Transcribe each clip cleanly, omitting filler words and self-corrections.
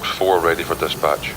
Box 4 ready for dispatch.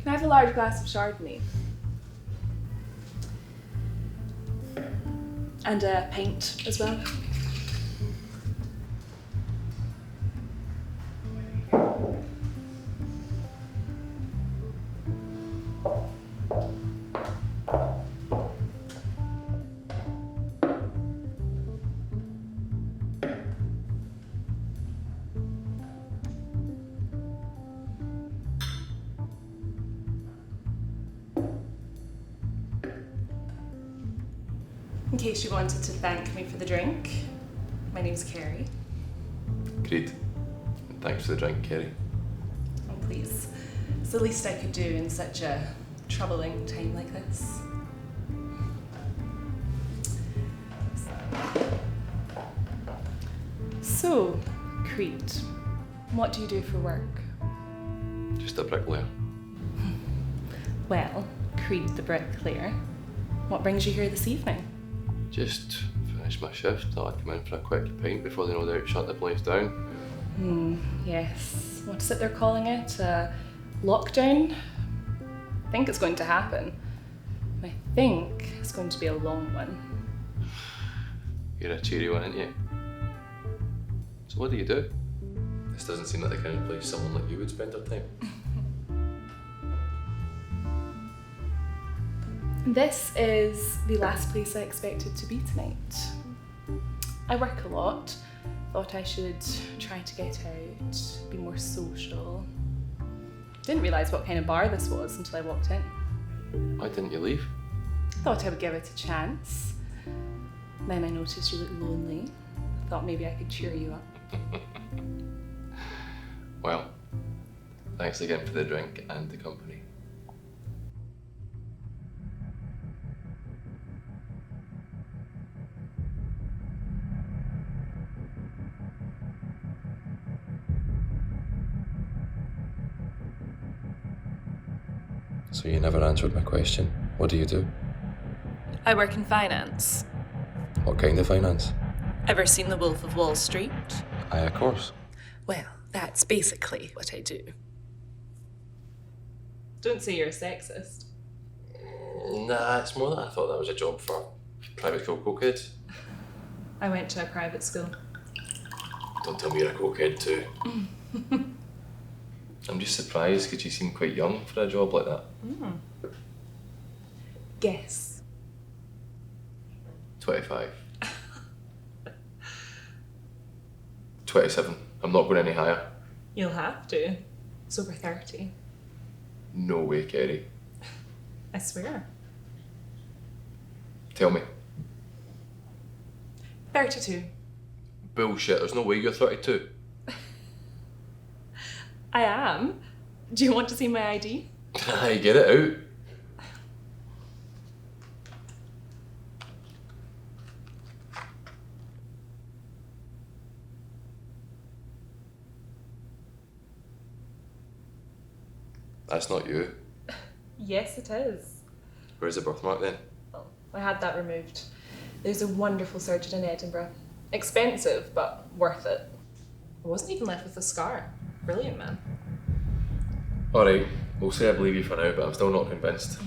Can I have a large glass of Chardonnay? And a pint as well. In case you wanted to thank me for the drink, my name's Kerry. Agreed. Thanks for the drink, Kerry. Oh, please. It's the least I could do in such a troubling time like this. So, Creed, what do you do for work? Just a bricklayer. Well, Creed the bricklayer, what brings you here this evening? Just finished my shift. Thought I'd come in for a quick pint before they no doubt shut the place down. Yes. What is it they're calling it? A lockdown? I think it's going to happen. I think it's going to be a long one. You're a cheery one, aren't you? So what do you do? This doesn't seem like the kind of place someone like you would spend their time. This is the last place I expected to be tonight. I work a lot. Thought I should try to get out, be more social. Didn't realise what kind of bar this was until I walked in. Why didn't you leave? Thought I would give it a chance. Then I noticed you look lonely. Thought maybe I could cheer you up. Well, thanks again for the drink and the company. So you never answered my question. What do you do? I work in finance. What kind of finance? Ever seen The Wolf of Wall Street? Aye, of course. Well, that's basically what I do. Don't say you're a sexist. Nah, it's more that I thought that was a job for private cocoa kids. I went to a private school. Don't tell me you're a cokehead too. I'm just surprised because you seem quite young for a job like that. Guess. 25. 27. I'm not going any higher. You'll have to. It's over 30. No way, Kerry. I swear. Tell me. 32. Bullshit, there's no way you're 32. I am. Do you want to see my ID? Aye, get it out. That's not you. Yes, it is. Where's the birthmark then? Well, I had that removed. There's a wonderful surgeon in Edinburgh. Expensive, but worth it. I wasn't even left with a scar. Brilliant, man. Alright, we'll say I believe you for now, but I'm still not convinced.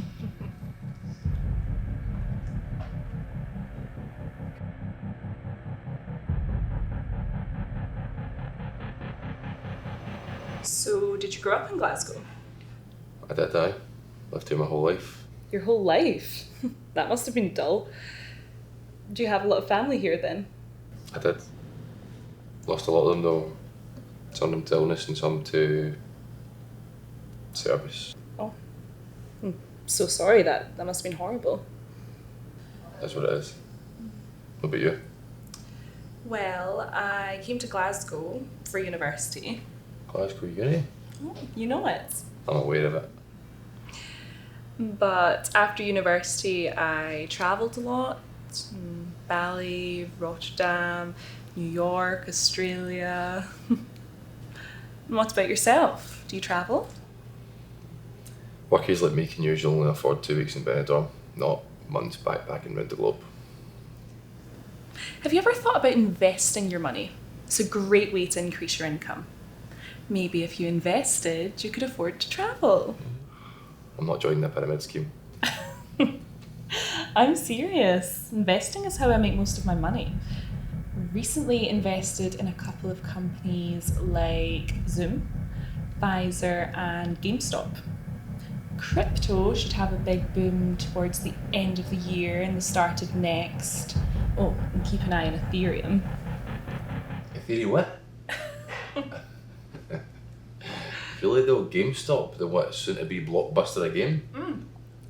So, did you grow up in Glasgow? I did, aye. Lived here my whole life. Your whole life? That must have been dull. Do you have a lot of family here then? I did. Lost a lot of them though. Some of them to illness and some to service. Oh. I'm so sorry, that must have been horrible. That's what it is. What about you? Well, I came to Glasgow for university. Glasgow Uni? Oh, you know it. I'm aware of it. But after university, I travelled a lot. Bali, Rotterdam, New York, Australia. And what about yourself? Do you travel? Workies like me can usually only afford 2 weeks in Benidorm, not months backpacking round the globe. Have you ever thought about investing your money? It's a great way to increase your income. Maybe if you invested, you could afford to travel. I'm not joining the pyramid scheme. I'm serious. Investing is how I make most of my money. Recently invested in a couple of companies like Zoom, Pfizer and GameStop. Crypto should have a big boom towards the end of the year and the start of next. Oh, and keep an eye on Ethereum. Ethereum what? Really though, GameStop, the what, soon to be blockbuster again?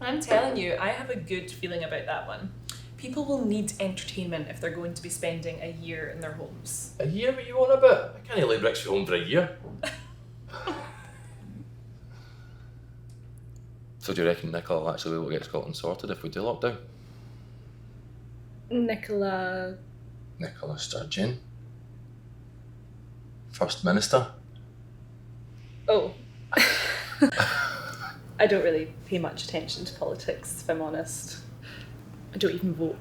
I'm telling you, I have a good feeling about that one. People will need entertainment if they're going to be spending a year in their homes. A year? What you on about? I can't lay bricks for home for a year. So do you reckon Nicola will actually be able to get Scotland sorted if we do lockdown? Nicola Sturgeon? First Minister? Oh. I don't really pay much attention to politics, if I'm honest. I don't even vote.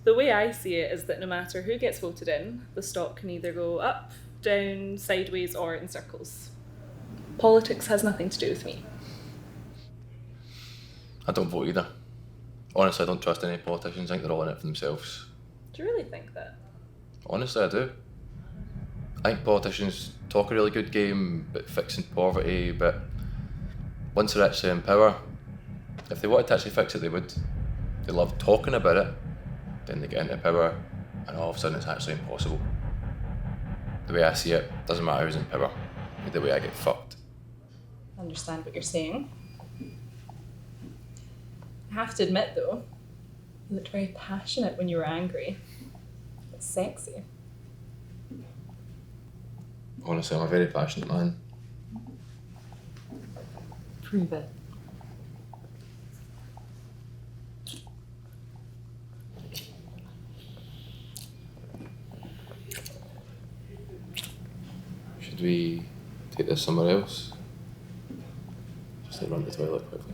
The way I see it is that no matter who gets voted in, the stock can either go up, down, sideways, or in circles. Politics has nothing to do with me. I don't vote either. Honestly, I don't trust any politicians. I think they're all in it for themselves. Do you really think that? Honestly, I do. I think politicians talk a really good game about fixing poverty, but once they're actually in power, if they wanted to actually fix it, they would. They love talking about it, then they get into power, and all of a sudden it's actually impossible. The way I see it, doesn't matter who's in power. The way I get fucked. I understand what you're saying. I have to admit though, you looked very passionate when you were angry. It's sexy. Honestly, I'm a very passionate man. Prove it. Should we take this somewhere else? Just to run to the toilet quickly.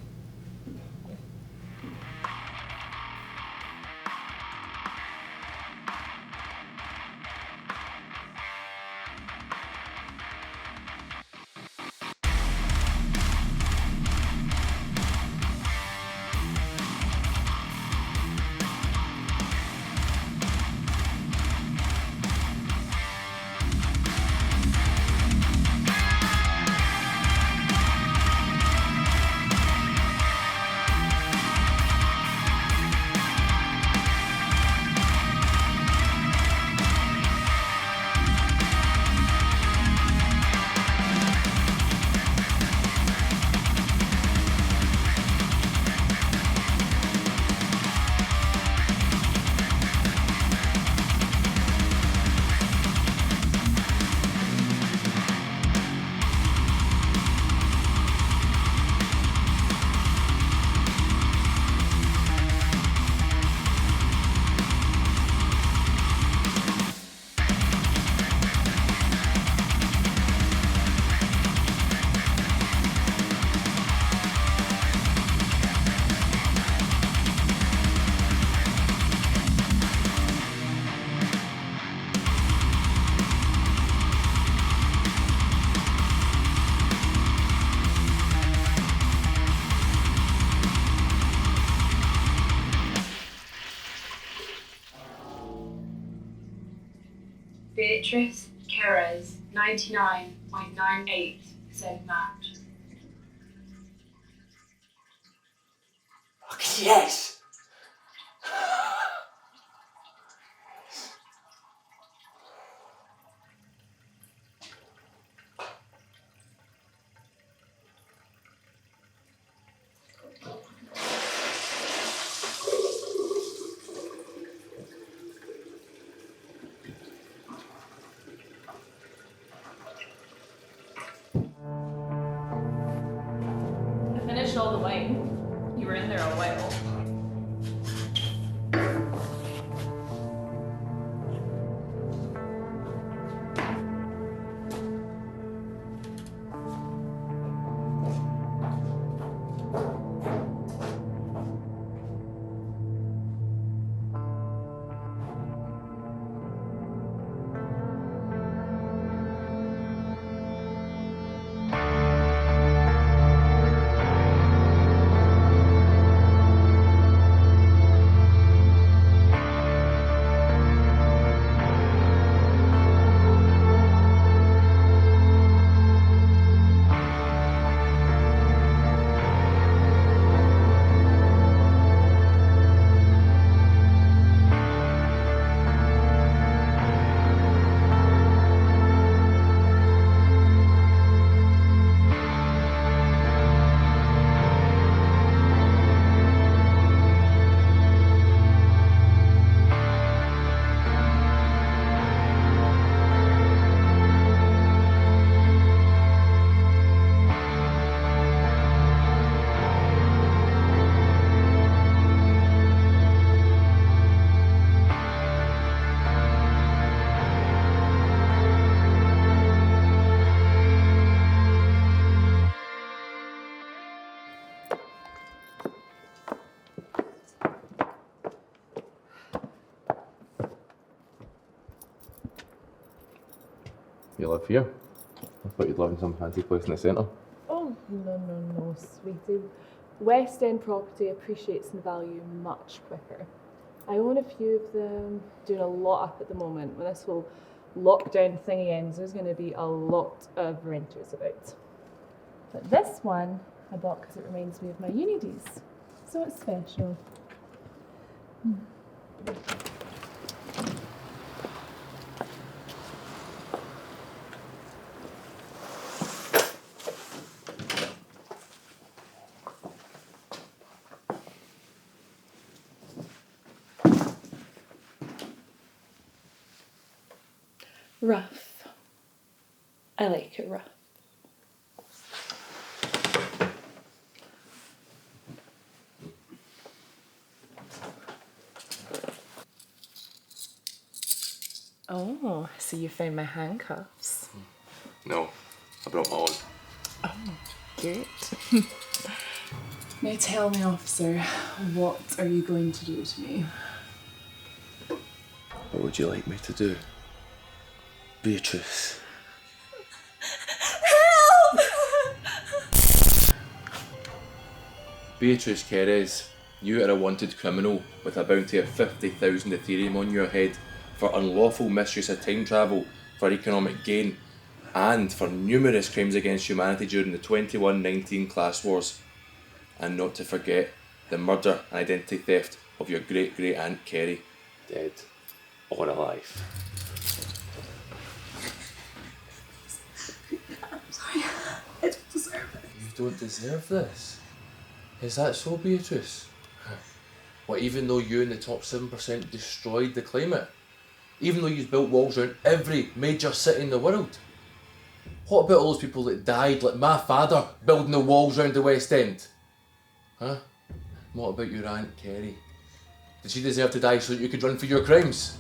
Beatrice Kerez, 99.98% match. Fuck yes! I finished all the wine. You were in there a while. You live here? I thought you'd live in some fancy place in the centre. Oh, no, sweetie. West End property appreciates in value much quicker. I own a few of them, doing a lot up at the moment. When this whole lockdown thingy ends, there's going to be a lot of renters about. But this one I bought because it reminds me of my uni days, so it's special. Rough. I like it rough. Oh, so you found my handcuffs. No, I brought my own. Oh, good. Now tell me, officer, what are you going to do to me? What would you like me to do? Beatrice. Help! Beatrice Keres, you are a wanted criminal with a bounty of 50,000 Ethereum on your head for unlawful misuse of time travel for economic gain and for numerous crimes against humanity during the 2119 class wars. And not to forget the murder and identity theft of your great-great-aunt Kerry. Dead or alive. I'm sorry. I don't deserve it. You don't deserve this. Is that so, Beatrice? What, even though you and the top 7% destroyed the climate? Even though you've built walls around every major city in the world? What about all those people that died, like my father, building the walls around the West End? Huh? What about your Aunt Kerry? Did she deserve to die so that you could run for your crimes?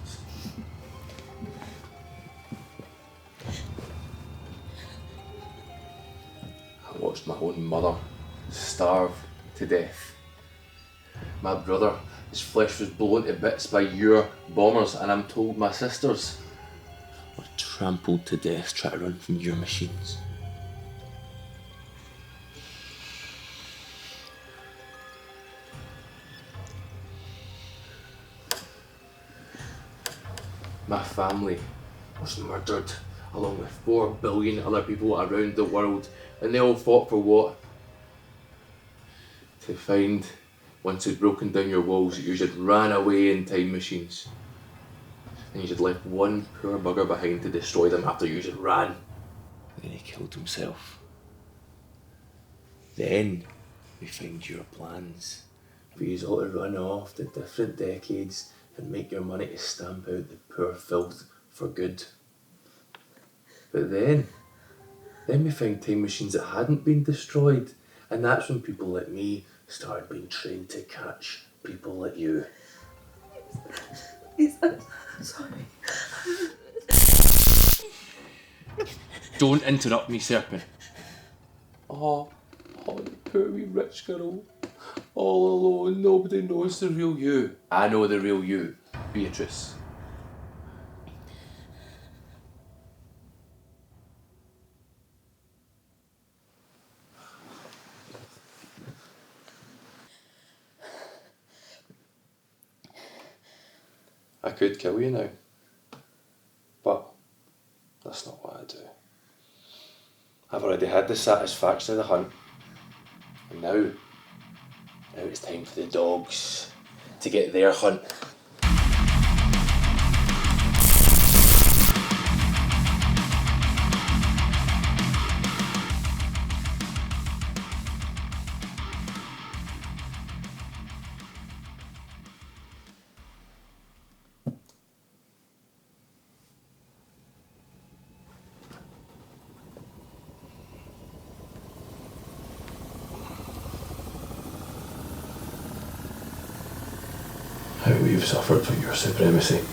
I watched my own mother starve to death. My brother, his flesh was blown to bits by your bombers, and I'm told my sisters were trampled to death trying to run from your machines. My family was murdered along with 4 billion other people around the world, and they all fought for what? To find, once you'd broken down your walls, that you had ran away in time machines. And you had left one poor bugger behind to destroy them after you had ran. And then he killed himself. Then we find your plans for you all to run off to different decades and make your money to stamp out the poor filth for good. But then we found time machines that hadn't been destroyed, and that's when people like me started being trained to catch people like you. Please, I'm sorry. Don't interrupt me, Serpent. Oh, the poor wee rich girl. All alone, nobody knows the real you. I know the real you, Beatrice. I could kill you now, but that's not what I do. I've already had the satisfaction of the hunt, and now it's time for the dogs to get their hunt. How we've suffered for your supremacy.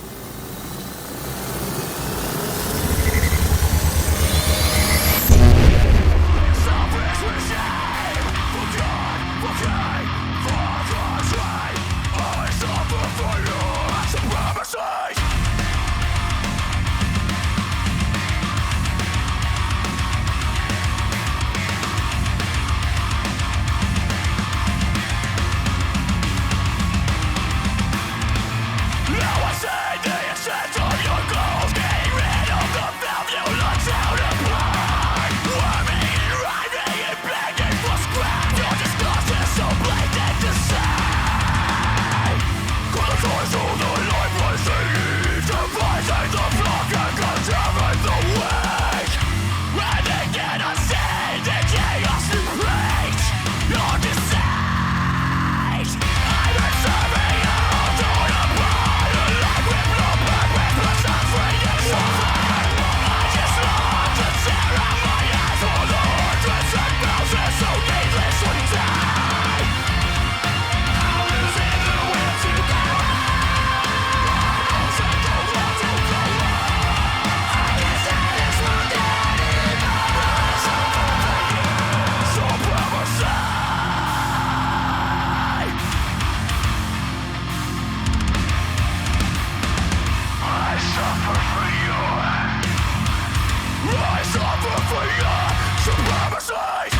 Supremacy!